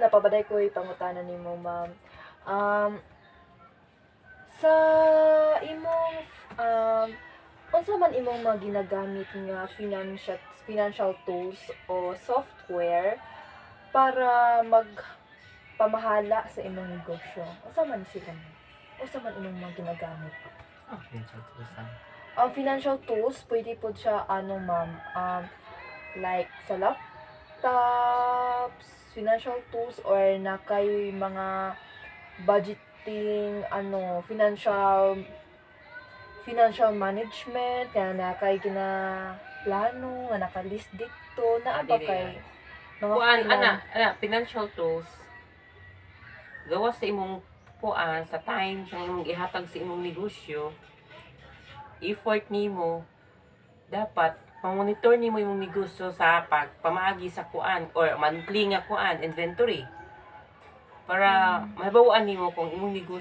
napabaday ko pangutanan nimo, ma'am. Um, sa imong unsa man imong mga ginagamit nga financial tools o software para magpamahala sa imong negosyo? Unsa man sila? Unsa man imong mga ginagamit? Financial tools ang Ang financial tools pwede po siya ma'am, like sa laptops, financial tools or na kay mga budgeting financial management kaya na kay plano nga naka-list dito naa ba dili kay mga kuan ana financial tools gawas sa imong kuan sa time sa imong gihatag sa imong negosyo. Effort nimo dapat monitor nimo imong negosyo sa pagpamaagi sa kuan or monthly nga kuan inventory para mahibaw-an nimo kung imong negosyo